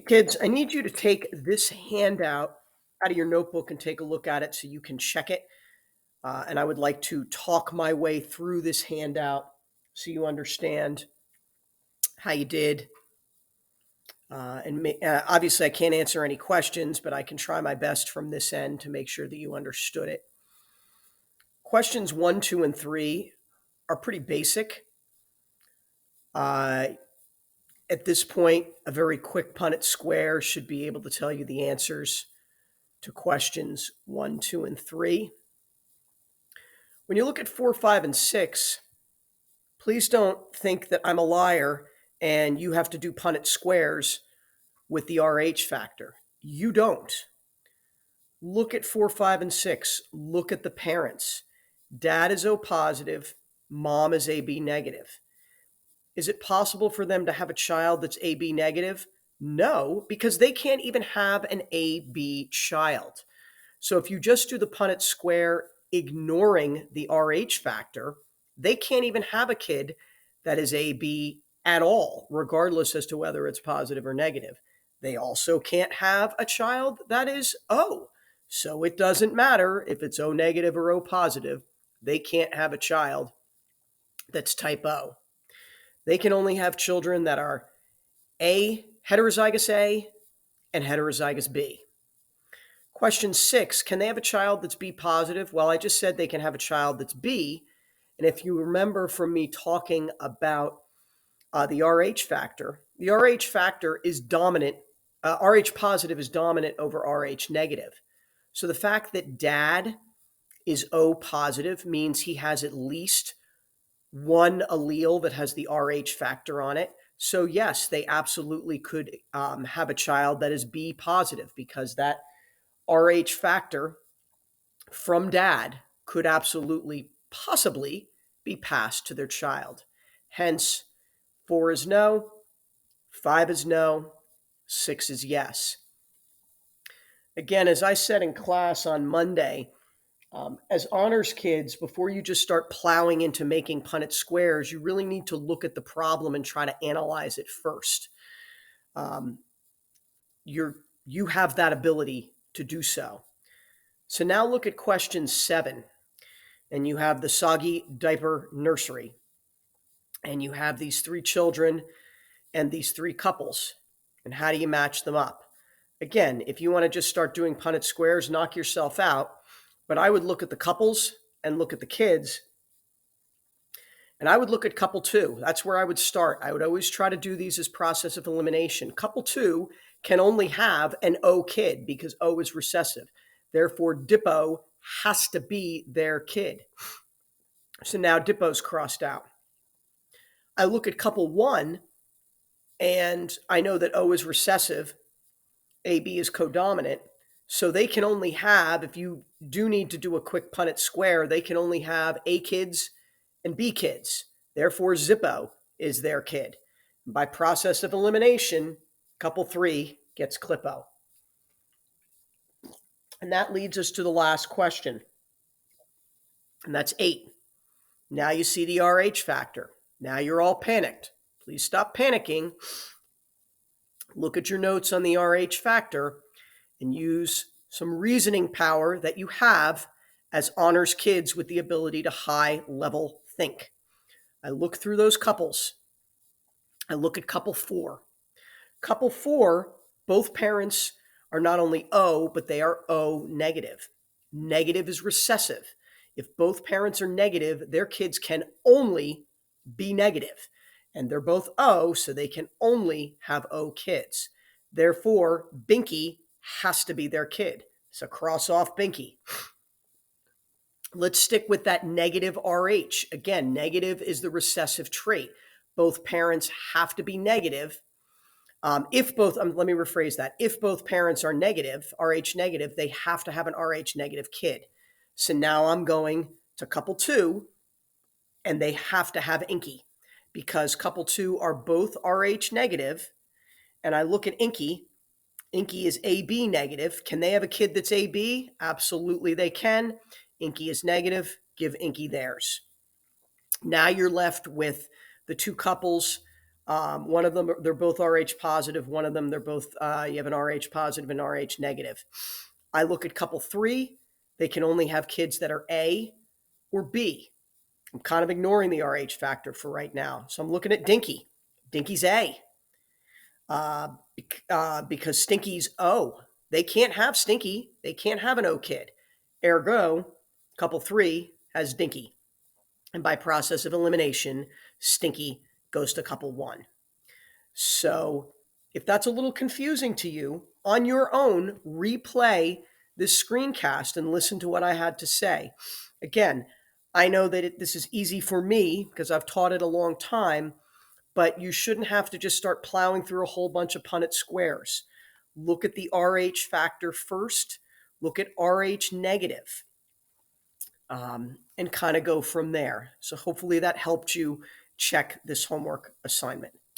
Kids, I need you to take this handout out of your notebook and take a look at it so you can check it. And I would like to talk my way through this handout so you understand how you did. Obviously, I can't answer any questions, but I can try my best from this end to make sure that you understood it. Questions one, two, and three are pretty basic. Uh, at this point, a very quick Punnett square should be able to tell you the answers to questions one, two, and three. When you look at four, five, and six, please don't think that I'm a liar and you have to do Punnett squares with the RH factor. You don't. Look at four, five, and six. Look at the parents. Dad is O positive, mom is AB negative. Is it possible for them to have a child that's AB negative? No, because they can't even have an AB child. So if you just do the Punnett square ignoring the RH factor, they can't even have a kid that is AB at all, regardless as to whether it's positive or negative. They also can't have a child that is O. So it doesn't matter if it's O negative or O positive, they can't have a child that's type O. They can only have children that are heterozygous A and heterozygous B. Question six, can they have a child that's B positive? Well, I just said they can have a child that's B. And if you remember from me talking about the RH factor, the RH factor is dominant. RH positive is dominant over RH negative. So the fact that dad is O positive means he has at least one allele that has the RH factor on it. So yes, they absolutely could have a child that is B positive because that RH factor from dad could absolutely, possibly be passed to their child. Hence, 4 is no, 5 is no, 6 is yes. Again, as I said in class on Monday, as honors kids, before you just start plowing into making Punnett squares, you really need to look at the problem and try to analyze it first. Um, you have that ability to do so. So now look at question 7. And you have the soggy diaper nursery. And you have these 3 children and these 3 couples. And how do you match them up? Again, if you want to just start doing Punnett squares, knock yourself out. But I would look at the couples and look at the kids. And I would look at couple 2. That's where I would start. I would always try to do these as process of elimination. Couple 2 can only have an O kid because O is recessive. Therefore, Dippo has to be their kid. So now Dippo's crossed out. I look at couple 1 and I know that O is recessive, AB is codominant. So they can only have, if you do need to do a quick Punnett square, they can only have A kids and B kids. Therefore, Zippo is their kid. By process of elimination, couple 3 gets Clippo. And that leads us to the last question. And that's 8. Now you see the RH factor. Now you're all panicked. Please stop panicking. Look at your notes on the RH factor and use some reasoning power that you have as honors kids with the ability to high level think. I look through those couples. I look at couple 4. Couple 4, both parents are not only O, but they are O negative. Negative is recessive. If both parents are negative, their kids can only be negative. And they're both O, so they can only have O kids. Therefore, Binky has to be their kid. So cross off Binky. Let's stick with that negative RH. Again, negative is the recessive trait. Both parents have to be negative. If both, let me rephrase that. If both parents are negative, RH negative, they have to have an RH negative kid. So now I'm going to couple 2, and they have to have Inky because couple 2 are both RH negative. And I look at Inky. Inky is AB negative. Can they have a kid that's AB? Absolutely, they can. Inky is negative. Give Inky theirs. Now you're left with the 2 couples One of them, they're both Rh positive. One of them, they're both, you have an Rh positive and Rh negative. I look at couple 3, they can only have kids that are A or B. I'm kind of ignoring the Rh factor for right now. So I'm looking at Dinky. Dinky's A. Because Stinky's O. They can't have Stinky. They can't have an O kid. Ergo, couple 3 has Dinky. And by process of elimination, Stinky goes to couple 1. So if that's a little confusing to you, on your own, replay this screencast and listen to what I had to say. Again, I know that this is easy for me because I've taught it a long time, but you shouldn't have to just start plowing through a whole bunch of Punnett squares. Look at the Rh factor first, look at Rh negative, and kind of go from there. So hopefully that helped you check this homework assignment.